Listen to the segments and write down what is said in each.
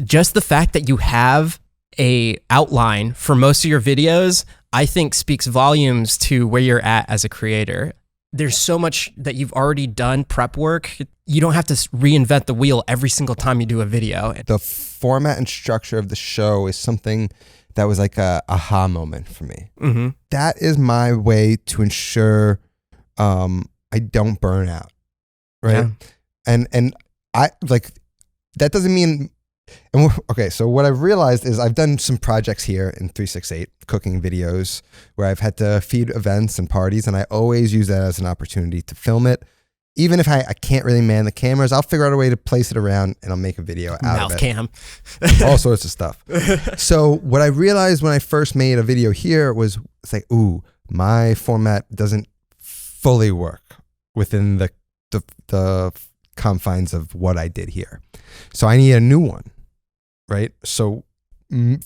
Just the fact that you have a outline for most of your videos, I think speaks volumes to where you're at as a creator. There's so much that you've already done prep work. You don't have to reinvent the wheel every single time you do a video. The format and structure of the show is something that was like a aha moment for me. Mm-hmm. That is my way to ensure I don't burn out, right? Yeah. And I like that doesn't mean. And okay, so what I've realized is I've done some projects here in 368 cooking videos where I've had to feed events and parties, and I always use that as an opportunity to film it. Even if I can't really man the cameras, I'll figure out a way to place it around and I'll make a video out Mouth of it. cam. All sorts of stuff. So what I realized when I first made a video here was it's like, ooh, my format doesn't fully work within the confines of what I did here. So I need a new one. Right. So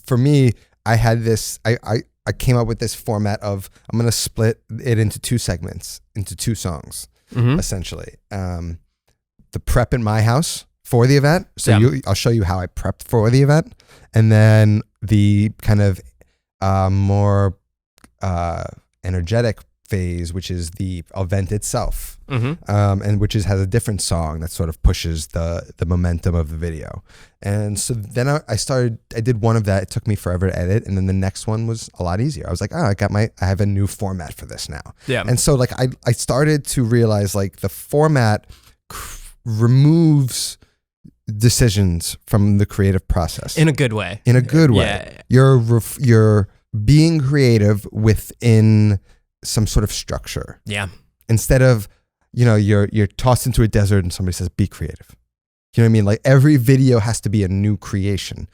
for me, I had this, I came up with this format of I'm going to split it into two segments, into two songs, essentially. The prep in my house for the event. So I'll show you how I prepped for the event. And then the kind of more energetic phase, which is the event itself, and which has a different song that sort of pushes the momentum of the video. And so then I did one of that. It took me forever to edit, and then the next one was a lot easier. I was like, oh, I have a new format for this now. Yeah. And so like I started to realize like the format removes decisions from the creative process in a good way. In a good way. Yeah. You're being creative within some sort of structure. Yeah. Instead of, you're tossed into a desert and somebody says, be creative. You know what I mean? Like every video has to be a new creation.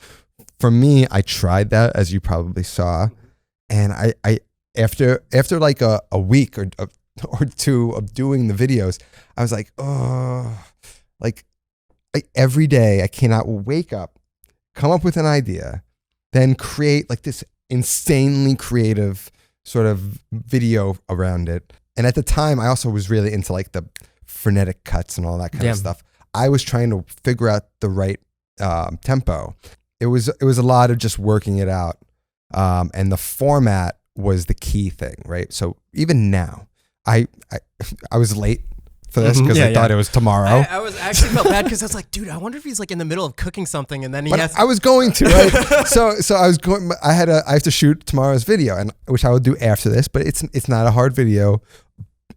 For me, I tried that, as you probably saw. And I after like a week or two of doing the videos, I was like, oh, like every day I cannot wake up, come up with an idea, then create like this insanely creative sort of video around it. And at the time, I also was really into like the frenetic cuts and all that kind of stuff. I was trying to figure out the right tempo. It was a lot of just working it out, and the format was the key thing, right? So even now, I was late for this because I thought it was tomorrow. I was actually felt bad because I was like, dude, I wonder if he's like in the middle of cooking something and then he has. I was going to, right? so I was going. I have to shoot tomorrow's video, and which I will do after this. But it's not a hard video.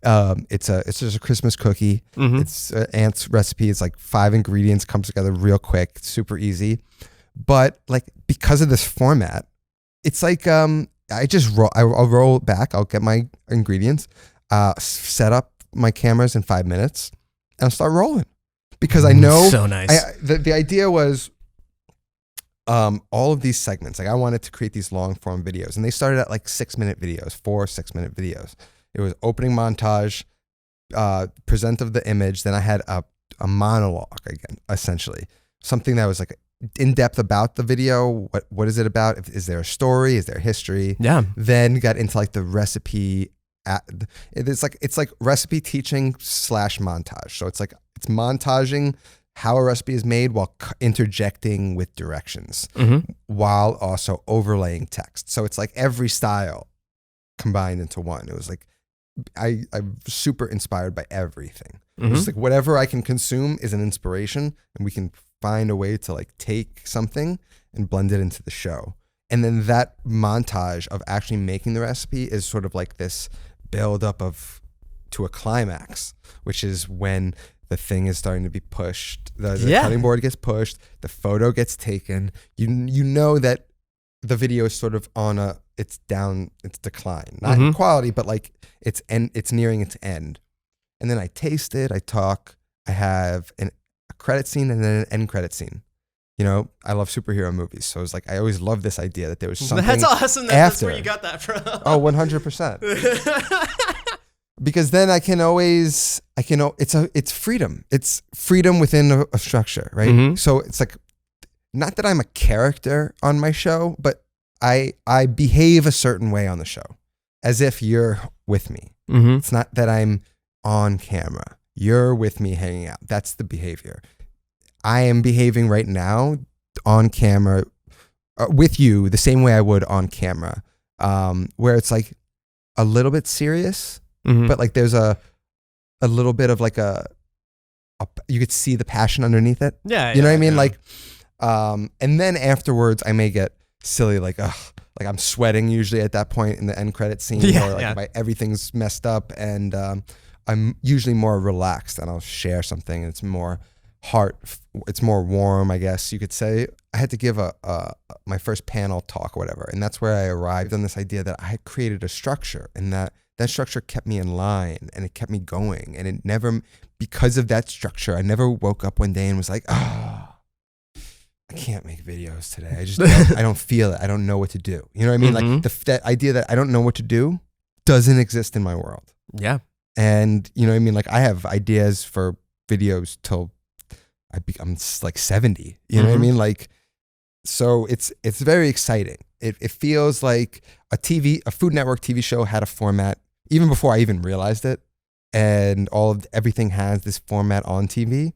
It's just a Christmas cookie. It's Aunt's recipe. It's like 5 ingredients, comes together real quick, super easy. But like because of this format, it's like I'll roll it back. I'll get my ingredients, set up my cameras in 5 minutes, and I'll start rolling because I know. So nice. The idea was all of these segments. Like I wanted to create these long form videos, and they started at like 6-minute videos, 4 6-minute videos. It was opening montage, present of the image. Then I had a monologue again, essentially something that was like in depth about the video. What is it about? Is there a story? Is there history? Yeah. Then got into like the recipe. It's like recipe teaching / montage. So it's montaging how a recipe is made while interjecting with directions, while also overlaying text. So it's like every style combined into one. It was like I'm super inspired by everything. It's like whatever I can consume is an inspiration, and we can find a way to like take something and blend it into the show. And then that montage of actually making the recipe is sort of like this build up to a climax, which is when the thing is starting to be pushed. The cutting board gets pushed, the photo gets taken. You know that the video is sort of on it's decline, not in quality, but like it's nearing its end. And then I taste it, I talk, I have a credit scene and then an end credit scene. I love superhero movies, so it's like I always love this idea that there was something. That's awesome. That's where you got that from. Oh, 100%. Because then it's freedom. It's freedom within a structure, right? So it's like, not that I'm a character on my show, but I behave a certain way on the show, as if you're with me. It's not that I'm on camera. You're with me hanging out. That's the behavior. I am behaving right now on camera with you the same way I would on camera, where it's like a little bit serious, but like there's a little bit of like you could see the passion underneath it. Yeah. You know what I mean? Yeah. Like, and then afterwards I may get silly, like I'm sweating usually at that point in the end credit scene, or like everything's messed up, and I'm usually more relaxed, and I'll share something. It's more it's more warm, I guess you could say. I had to give my first panel talk or whatever, and that's where I arrived on this idea that I had created a structure, and that structure kept me in line, and it kept me going, and it never, because of that structure, I never woke up one day and was like, I can't make videos today. I don't feel it. I don't know what to do. You know what I mean? Like that idea that I don't know what to do doesn't exist in my world. Yeah. And you know what I mean? Like I have ideas for videos till I'm like 70. You know what I mean? Like, so it's very exciting. It feels like a Food Network TV show had a format even before I even realized it, and everything has this format on TV.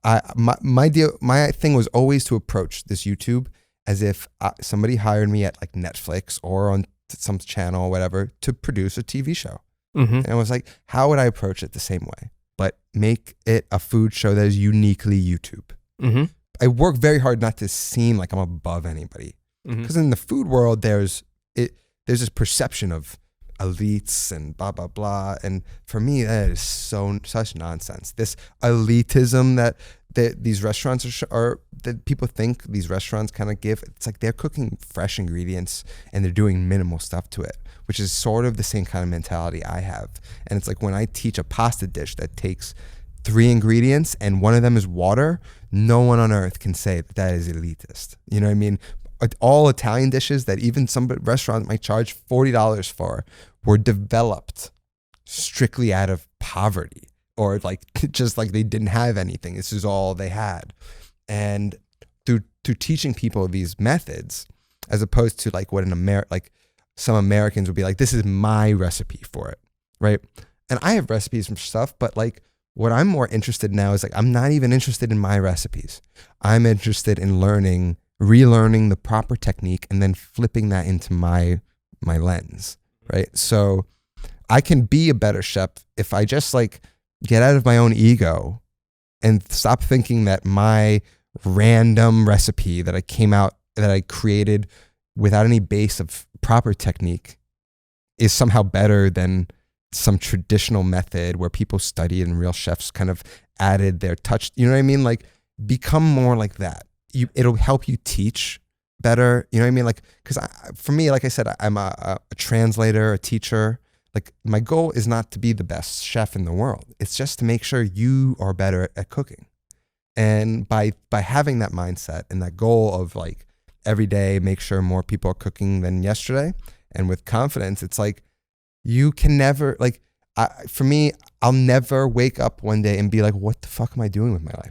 My thing was always to approach this YouTube as if somebody hired me at like Netflix or on some channel or whatever to produce a TV show. And I was like, how would I approach it the same way, but make it a food show that is uniquely YouTube? I work very hard not to seem like I'm above anybody, because in the food world there's this perception of elites and blah blah blah, and for me that is such nonsense. This elitism that these restaurants are that people think these restaurants kind of give, it's like they're cooking fresh ingredients and they're doing minimal stuff to it, which is sort of the same kind of mentality I have. And it's like when I teach a pasta dish that takes 3 ingredients and one of them is water, no one on earth can say that is elitist. You know what I mean? All Italian dishes that even some restaurants might charge $40 for were developed strictly out of poverty, or like just like they didn't have anything. This is all they had. And through teaching people these methods, as opposed to like what like some Americans would be like, this is my recipe for it, right? And I have recipes from stuff, but like what I'm more interested in now is like, I'm not even interested in my recipes. I'm interested in relearning the proper technique and then flipping that into my lens, right? So I can be a better chef if I just like get out of my own ego and stop thinking that my random recipe that I created without any base of proper technique is somehow better than some traditional method where people studied and real chefs kind of added their touch. You know what I mean? Like, become more like that. It'll help you teach better. You know what I mean? Like, because for me, like I said, I'm a translator, a teacher. Like, my goal is not to be the best chef in the world. It's just to make sure you are better at cooking. And by having that mindset and that goal of like every day, make sure more people are cooking than yesterday, and with confidence, it's like you can never, like, for me, I'll never wake up one day and be like, what the fuck am I doing with my life?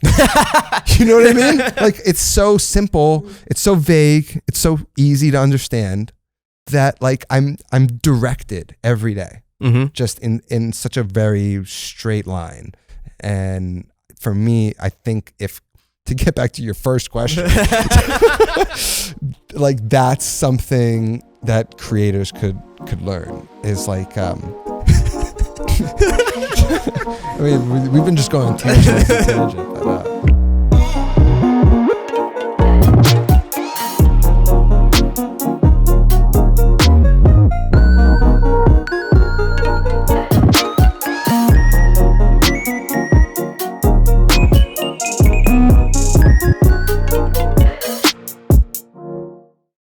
You know what I mean? Like, it's so simple. It's so vague. It's so easy to understand that like I'm directed every day, just in such a very straight line. And for me, I think to get back to your first question, like that's something that creators could learn, is like, I mean, we've been just going tangent after tangent, but